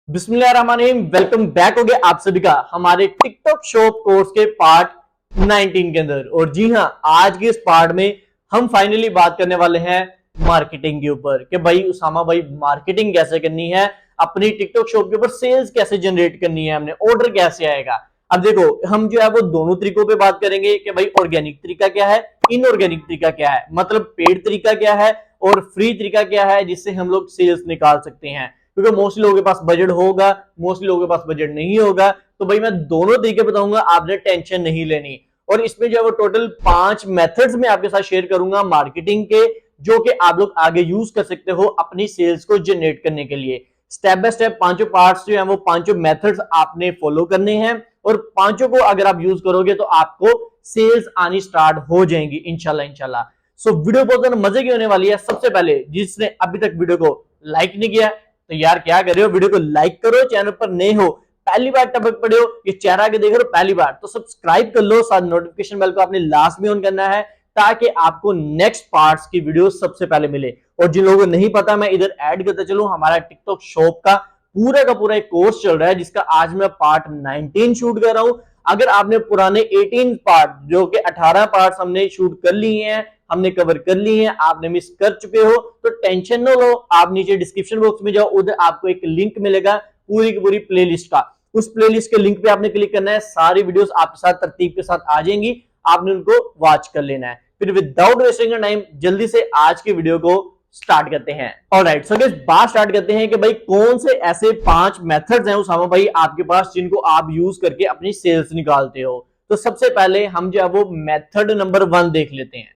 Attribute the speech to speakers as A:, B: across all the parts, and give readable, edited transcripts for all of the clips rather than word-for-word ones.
A: बिस्मिल्लाहिर्रहमानिर्रहीम। Welcome back हो गया आप सभी का हमारे टिकटॉक शॉप कोर्स के पार्ट 19 के अंदर। और जी हां, आज के इस पार्ट में हम फाइनली बात करने वाले हैं मार्केटिंग के ऊपर कि भाई उसामा भाई मार्केटिंग कैसे करनी है, अपनी टिकटॉक शॉप के ऊपर सेल्स कैसे जनरेट करनी है, हमने ऑर्डर कैसे आएगा। अब देखो, हम जो है वो दोनों तरीकों पे बात करेंगे कि भाई ऑर्गेनिक तरीका क्या है, इनऑर्गेनिक तरीका क्या है, मतलब पेड तरीका क्या है और फ्री तरीका क्या है जिससे हम लोग सेल्स निकाल सकते हैं। क्योंकि मोस्टली लोगों के पास बजट होगा, मोस्टली लोगों के पास बजट नहीं होगा। तो भाई मैं दोनों तरीके बताऊंगा, आपने टेंशन नहीं लेनी। और इसमें जो है वो टोटल 5 मेथड्स में आपके साथ शेयर करूंगा मार्केटिंग के, जो कि आप लोग आगे यूज कर सकते हो अपनी सेल्स को जनरेट करने के लिए। स्टेप बाय स्टेप पांचों पार्ट्स जो है वो पांचों मेथड्स आपने फॉलो करने हैं और पांचों को अगर आप यूज करोगे तो आपको सेल्स आनी स्टार्ट हो जाएंगी इंशाल्लाह इंशाल्लाह। सो वीडियो बहुत ज्यादा मजे की होने वाली है। सबसे पहले जिसने अभी तक वीडियो को लाइक नहीं किया तो यार क्या कर रहे हो, वीडियो को लाइक करो। चैनल पर नए हो, पहली बार टपक पड़े हो, ये चेहरा के देख रहे हो पहली बार, तो सब्सक्राइब कर लो। साथ नोटिफिकेशन बेल को आपने लास्ट में ऑन करना है ताकि आपको नेक्स्ट पार्ट्स की वीडियो सबसे पहले मिले। और जिन लोगों को नहीं पता, मैं इधर ऐड करते चलूं, हमारा टिकटॉक शॉप का पूरा एक कोर्स चल रहा है जिसका आज मैं पार्ट 19 शूट कर रहा हूं। अगर आपने पुराने 18 पार्ट, जो कि 18 पार्ट्स हमने शूट कर लिए हैं, हमने कवर कर ली है, आपने मिस कर चुके हो तो टेंशन न लो। आप नीचे डिस्क्रिप्शन बॉक्स में जाओ, उधर आपको एक लिंक मिलेगा पूरी की पूरी प्लेलिस्ट का। उस प्लेलिस्ट के लिंक पे आपने क्लिक करना है, सारी वीडियोस आपके साथ तरतीब के साथ आ जाएंगी, आपने उनको वॉच कर लेना है। फिर विदाउट वेस्टिंग टाइम जल्दी से आज की वीडियो को स्टार्ट करते हैं। ऑलराइट, सो गाइस बात स्टार्ट करते हैं कि भाई कौन से ऐसे 5 मेथड्स हैं उसामा भाई आपके पास जिनको आप यूज करके अपनी सेल्स निकालते हो। तो सबसे पहले हम जो है वो मेथड नंबर 1 देख लेते हैं।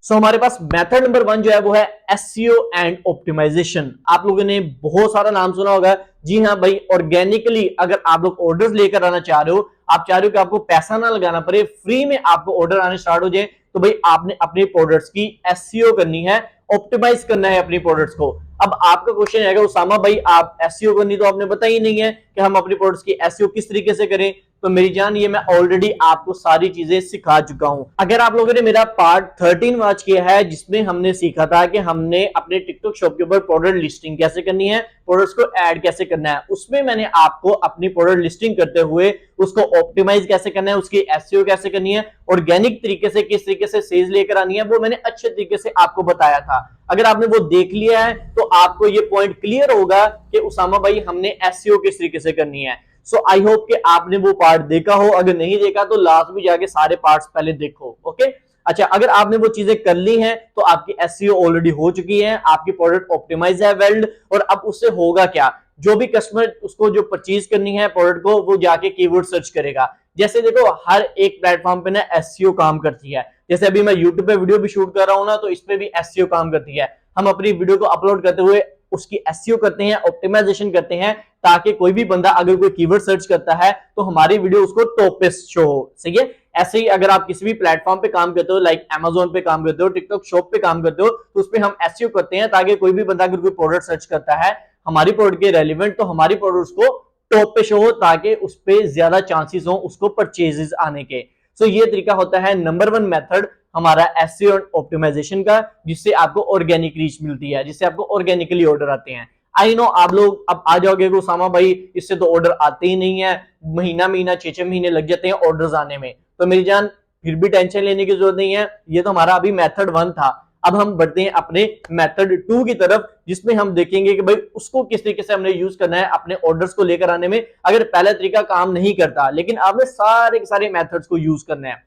A: हमारे पास मेथड नंबर 1 जो है वो है एसईओ एंड ऑप्टिमाइजेशन। आप लोगों ने बहुत सारा नाम सुना होगा। जी हाँ भाई, ऑर्गेनिकली अगर आप लोग ऑर्डर्स लेकर आना चाह रहे हो, आप चाह रहे हो कि आपको पैसा ना लगाना पड़े, फ्री में आपको ऑर्डर आने स्टार्ट हो जाए, तो भाई आपने अपने प्रोडक्ट्स की एसईओ करनी है, ऑप्टिमाइज करना है अपनी प्रोडक्ट्स को। अब आपका क्वेश्चन आएगा, उसामा भाई आप एसईओ करनी तो आपने बताया ही नहीं है कि हम अपनी प्रोडक्ट्स की एसईओ किस तरीके से करें। तो मेरी जान, ये मैं ऑलरेडी आपको सारी चीजें सिखा चुका हूं। अगर आप लोगों ने मेरा पार्ट 13 वॉच किया है जिसमें हमने सीखा था कि हमने अपने टिकटॉक शॉप के ऊपर प्रोडक्ट लिस्टिंग कैसे करनी है, प्रोडक्ट्स को ऐड कैसे करना है, उसमें मैंने आपको अपनी प्रोडक्ट लिस्टिंग करते हुए उसको ऑप्टिमाइज कैसे करना है, उसकी एसईओ कैसे करनी है, ऑर्गेनिक तरीके से किस तरीके से सेल्स लेकर आनी है, वो मैंने अच्छे तरीके से आपको बताया था। अगर आपने वो देख लिया है तो आपको ये पॉइंट क्लियर होगा कि उसामा भाई हमने एसईओ किस तरीके से करनी है। सो आई होप कि आपने वो पार्ट देखा हो। अगर नहीं देखा तो लास्ट में जाके सारे पार्ट्स पहले देखो। ओके, अच्छा, अगर आपने वो चीजें कर ली हैं तो आपकी एसईओ ऑलरेडी हो चुकी है, आपकी प्रोडक्ट ऑप्टिमाइज है, वेल्ड। और अब उससे होगा क्या, जो भी कस्टमर उसको जो परचेज करनी है प्रोडक्ट को, वो जाके कीवर्ड सर्च करेगा। जैसे देखो, हर एक प्लेटफॉर्म पे ना एसईओ काम करती है। जैसे अभी मैं यूट्यूब पे वीडियो भी शूट कर रहा हूं ना, तो इस पे भी एसईओ काम करती है। हम अपनी वीडियो को अपलोड करते हुए उसकी एसईओ करते हैं, ऑप्टिमाइजेशन करते हैं, ताकि कोई भी बंदा अगर कोई कीवर्ड सर्च करता है तो हमारी वीडियो उसको टॉप पे शो हो। सही है। ऐसे ही अगर आप किसी भी प्लेटफॉर्म पे काम करते हो, लाइक Amazon पे काम करते हो, टिकटॉक शॉप पे काम करते हो, तो उसपे हम एसईओ करते हैं ताकि कोई भी बंदा अगर कोई प्रोडक्ट सर्च करता है हमारी प्रोडक्ट के रेलिवेंट, तो हमारी प्रोडक्ट को टॉप पे शो हो ताकि उस पर ज्यादा चांसेस हो उसको परचेजेस आने के। सो ये तरीका होता है नंबर 1 मेथड हमारा एसईओ और ऑप्टिमाइजेशन का, जिससे आपको ऑर्गेनिक रीच मिलती है, जिससे आपको ऑर्गेनिकली ऑर्डर आते हैं। आई नो आप लोग अब आ जाओगे कि उसामा भाई इससे तो ऑर्डर आते ही नहीं है, महीना महीना 6-6 महीने लग जाते हैं ऑर्डर्स आने में। तो मेरी जान, फिर भी टेंशन लेने की जरूरत नहीं है। ये तो हमारा अभी मेथड 1 था। अब हम बढ़ते हैं अपने मेथड 2 की तरफ, जिसमें हम देखेंगे कि भाई उसको किस तरीके से हमने यूज करना है अपने ऑर्डर्स को लेकर आने में। अगर पहला तरीका काम नहीं करता, लेकिन आपने सारे के सारे मेथड्स को यूज करना है।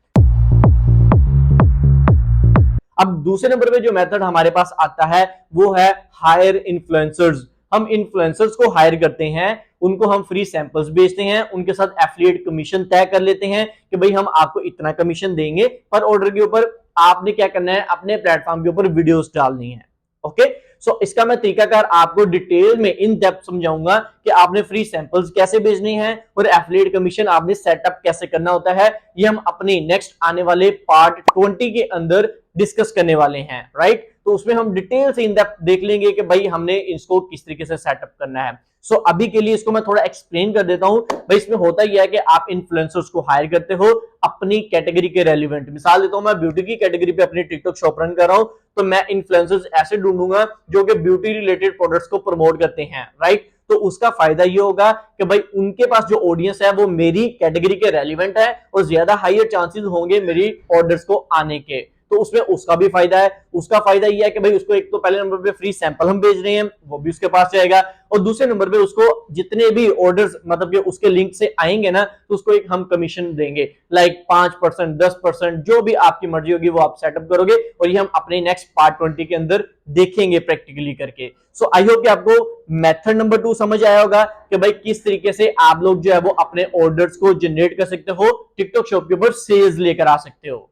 A: अब दूसरे नंबर पे जो मेथड हमारे पास आता है वो है हायर इन्फ्लुएंसर्स। हम इन्फ्लुएंसर्स को हायर करते हैं, उनको हम फ्री सैंपल्स बेचते हैं, उनके साथ एफिलिएट कमीशन तय कर लेते हैं कि भाई हम आपको इतना कमीशन देंगे पर ऑर्डर के ऊपर। आपने क्या करना है, अपने प्लेटफॉर्म के ऊपर वीडियोस डालनी है। ओके, सो इसका मैं तरीकाकार आपको डिटेल में इन डेप्थ समझाऊंगा कि आपने फ्री सैंपल्स कैसे भेजने हैं और एफिलिएट कमीशन आपने सेटअप कैसे करना होता है। ये हम अपने नेक्स्ट आने वाले पार्ट 20 के अंदर डिस्कस करने वाले हैं, राइट। तो उसमें हम डिटेल से इन डेप्थ देख लेंगे कि भाई हमने इसको किस तरीके से सेटअप करना है। सो अभी के लिए इसको मैं थोड़ा एक्सप्लेन कर देता हूं। भाई इसमें होता यह है कि आप इन्फ्लुएंसर्स को हायर करते हो अपनी कैटेगरी के रेलिवेंट। मिसाल देता हूं, मैं ब्यूटी की कैटेगरी पे अपनी टिकटॉक शॉप रन कर रहा हूं, तो मैं इन्फ्लुएंसर्स ऐसे ढूंढूंगा जो कि ब्यूटी रिलेटेड प्रोडक्ट्स को प्रमोट करते हैं, राइट। तो उसका फायदा ये होगा कि भाई उनके पास जो ऑडियंस है वो मेरी कैटेगरी के रेलिवेंट है और ज्यादा हायर चांसेस होंगे मेरी ऑर्डर्स को आने के। तो उसमें उसका भी फायदा है। उसका फायदा ये है कि भाई उसको एक तो पहले नंबर पे फ्री सैंपल हम भेज रहे हैं, वो भी उसके पास जाएगा, और दूसरे नंबर पे उसको जितने भी ऑर्डर्स मतलब कि उसके लिंक से आएंगे ना, तो उसको एक हम कमीशन देंगे, लाइक 5%, 10%, जो भी आपकी मर्जी होगी वो आप सेटअप करोगे। और ये हम अपने नेक्स्ट पार्ट 20 के अंदर देखेंगे प्रैक्टिकली करके। सो आई होप कि आपको मेथड नंबर 2 समझ आया होगा कि भाई किस तरीके से आप लोग जो है वो अपने ऑर्डर्स को जनरेट कर सकते हो, टिकटॉक शॉप के ऊपर सेल्स लेकर आ सकते हो।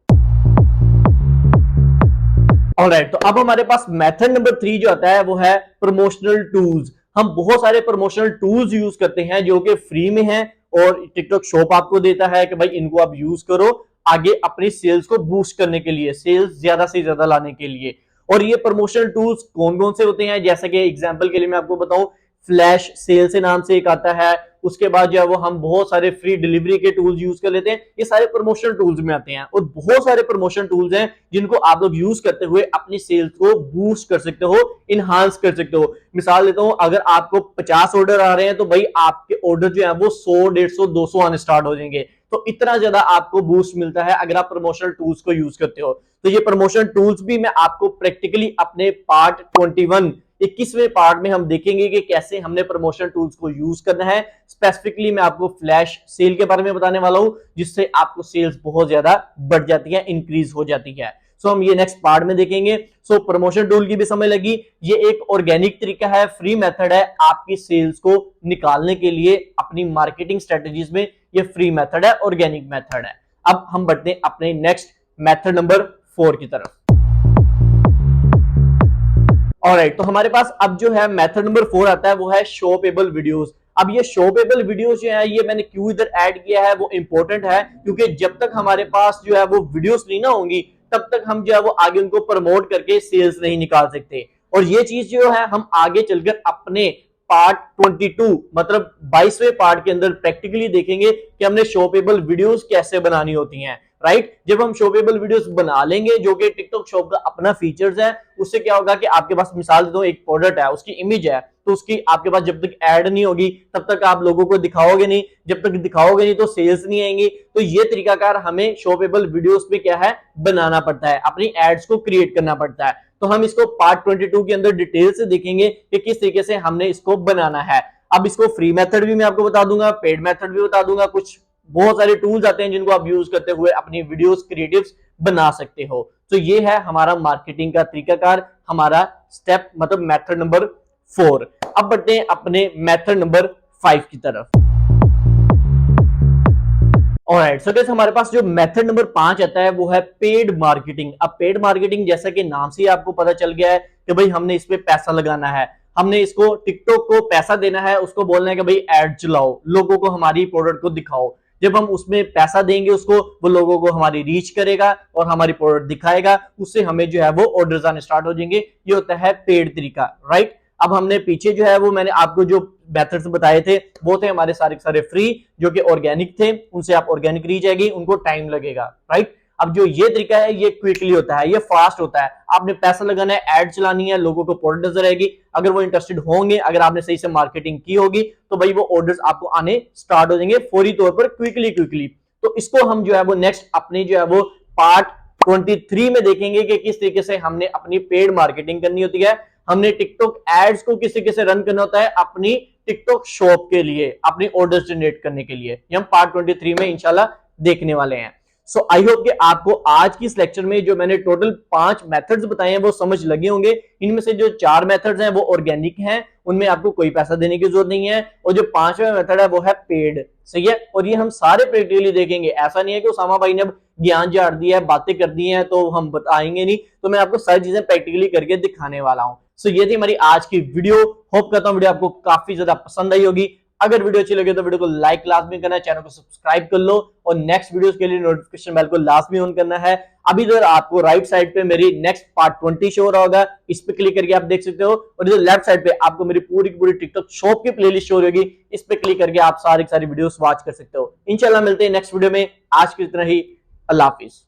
A: ऑलराइट, तो अब हमारे पास मेथड नंबर 3 जो आता है वो है प्रमोशनल टूल्स। हम बहुत सारे प्रमोशनल टूल्स यूज करते हैं जो कि फ्री में हैं और टिकटॉक शॉप आपको देता है कि भाई इनको आप यूज करो आगे अपनी सेल्स को बूस्ट करने के लिए, सेल्स ज्यादा से ज्यादा लाने के लिए। और ये प्रमोशनल टूल्स कौन कौन से होते हैं, जैसे कि एग्जांपल के लिए मैं आपको बताऊं, फ्लैश सेल से नाम से एक आता है। उसके बाद जो है वो हम बहुत सारे फ्री डिलीवरी के टूल्स यूज कर लेते हैं, ये सारे प्रमोशनल टूल्स में आते हैं। और बहुत सारे प्रमोशन टूल्स हैं जिनको आप लोग यूज करते हुए अपनी सेल्स को बूस्ट कर सकते हो, इनहांस कर सकते हो। मिसाल देता हूं, अगर आपको 50 ऑर्डर आ रहे हैं तो भाई आपके ऑर्डर जो है वो 100, 150, 200 आने स्टार्ट हो जाएंगे। तो इतना ज्यादा आपको बूस्ट मिलता है अगर आप प्रमोशनल टूल्स को यूज करते हो। तो ये प्रमोशनल टूल्स भी मैं आपको प्रैक्टिकली अपने पार्ट 21 21वें पार्ट में हम देखेंगे कि कैसे हमने प्रमोशन टूल्स को यूज करना है। स्पेसिफिकली मैं आपको फ्लैश सेल के बारे में बताने वाला हूं जिससे आपको सेल्स बहुत ज्यादा बढ़ जाती है, इंक्रीज हो जाती है। सो हम ये नेक्स्ट पार्ट में देखेंगे। सो प्रमोशन टूल की भी समझ लगी। ये एक ऑर्गेनिक तरीका है, फ्री मेथड है आपकी सेल्स को निकालने के लिए अपनी मार्केटिंग स्ट्रेटजीज में। ये फ्री मेथड है, ऑर्गेनिक मेथड है। अब हम बढ़ते हैं अपने नेक्स्ट मेथड नंबर 4 की तरफ। ऑलराइट, तो हमारे पास अब जो है मेथड नंबर 4 आता है वो है शॉपेबल वीडियोस। अब ये शॉपेबल वीडियोस जो है ये मैंने क्यों इधर ऐड किया है, वो इंपॉर्टेंट है क्योंकि जब तक हमारे पास जो है वो वीडियोस नहीं ना होंगी तब तक हम जो है वो आगे उनको प्रमोट करके सेल्स नहीं निकाल सकते। और ये चीज जो है हम आगे चलकर अपने पार्ट 22 मतलब 22वें पार्ट के अंदर प्रैक्टिकली देखेंगे कि हमने शॉपेबल वीडियोस कैसे बनानी होती हैं, राइट। जब हम शॉपेबल वीडियोस बना लेंगे जो कि टिकटॉक शॉप का अपना फीचर्स है, उससे क्या होगा कि आपके पास मिसाल दे दो एक प्रोडक्ट है, उसकी इमेज है, तो उसकी आपके पास जब तक ऐड नहीं होगी तब तक आप लोगों को दिखाओगे नहीं, जब तक दिखाओगे नहीं तो सेल्स नहीं आएंगी। तो ये तरीकाकार हमें शॉपेबल वीडियोस पे क्या है बनाना पड़ता है, अपनी एड्स को क्रिएट करना पड़ता है। तो हम इसको पार्ट 22 के अंदर डिटेल से देखेंगे कि किस तरीके से हमने इसको बनाना है। अब इसको फ्री मेथड भी मैं आपको बता दूंगा, पेड मेथड भी बता दूंगा, कुछ बहुत सारे टूल्स आते हैं जिनको आप यूज करते हुए अपनी वीडियोस क्रिएटिव्स बना सकते हो। तो ये है हमारा मार्केटिंग का तरीकाकार, हमारा स्टेप मतलब मेथड नंबर 4। अब बढ़ते हैं अपने मेथड नंबर 5 की तरफ। ऑलराइट, सो गाइस हमारे पास जो मेथड नंबर 5 आता है वो है पेड मार्केटिंग। अब पेड मार्केटिंग जैसा कि नाम से ही आपको पता चल गया है कि भाई हमने इस पे पैसा लगाना है, हमने इसको टिकटॉक को पैसा देना है, उसको बोलना है कि भाई ऐड चलाओ, लोगों को हमारी प्रोडक्ट को दिखाओ। जब हम उसमें पैसा देंगे उसको, वो लोगों को हमारी रीच करेगा और हमारी प्रोडक्ट दिखाएगा, उससे हमें जो है वो ऑर्डर्स आने स्टार्ट हो जाएंगे। ये होता है पेड तरीका, राइट। अब हमने पीछे जो है वो मैंने आपको जो मेथड्स बताए थे वो थे हमारे सारे फ्री जो कि ऑर्गेनिक थे, उनसे आप ऑर्गेनिक रीच आएगी, उनको टाइम लगेगा, राइट। अब जो ये तरीका है ये क्विकली होता है, ये फास्ट होता है। आपने पैसा लगाना है, ऐड चलानी है, लोगों को प्रोडक्ट नजर आएगी, अगर वो इंटरेस्टेड होंगे, अगर आपने सही से मार्केटिंग की होगी तो भाई वो ऑर्डर्स आपको आने स्टार्ट हो जाएंगे फौरी तौर पर, क्विकली। तो इसको हम जो है वो नेक्स्ट अपने जो है वो पार्ट 23 में देखेंगे कि किस तरीके से हमने अपनी पेड मार्केटिंग करनी होती है, हमने टिकटॉक एड्स को किस तरीके से रन करना होता है अपनी टिकटॉक शॉप के लिए, अपनी ऑर्डर्स जनरेट करने के लिए। ये हम पार्ट 23 में इंशाल्लाह देखने वाले हैं। सो आई होप कि आपको आज की इस लेक्चर में जो मैंने टोटल 5 मेथड्स बताए हैं वो समझ लगे होंगे। इनमें से जो 4 मेथड्स हैं वो ऑर्गेनिक हैं, उनमें आपको कोई पैसा देने की जरूरत नहीं है, और जो 5वां मेथड है वो है पेड, सही है। और ये हम सारे प्रैक्टिकली देखेंगे, ऐसा नहीं है कि उसामा भाई ने अब ज्ञान झाड़ दिया है, बातें कर दी हैं तो हम बताएंगे नहीं, तो मैं आपको सारी चीजें प्रैक्टिकली करके दिखाने वाला हूं। सो ये थी हमारी आज की वीडियो। होप करता हूं वीडियो आपको काफी ज्यादा पसंद आई होगी। अगर वीडियो अच्छी लगे तो वीडियो को लाइक लाजमी करना है, चैनल को सब्सक्राइब कर लो और नेक्स्ट वीडियोस के लिए नोटिफिकेशन बेल को लाजमी ऑन करना है। अभी इधर आपको राइट साइड पे मेरी नेक्स्ट पार्ट 20 शो हो रहा होगा, इस पे क्लिक करके आप देख सकते हो, और इधर लेफ्ट साइड पे आपको मेरी पूरी की पूरी टिकटॉक शॉप की प्लेलिस्ट शो होगी, इस पे क्लिक करके आप सारी वीडियोस वॉच कर सकते हो। इंशाल्लाह मिलते हैं नेक्स्ट वीडियो में। आज की इतना ही, अल्लाह हाफिज।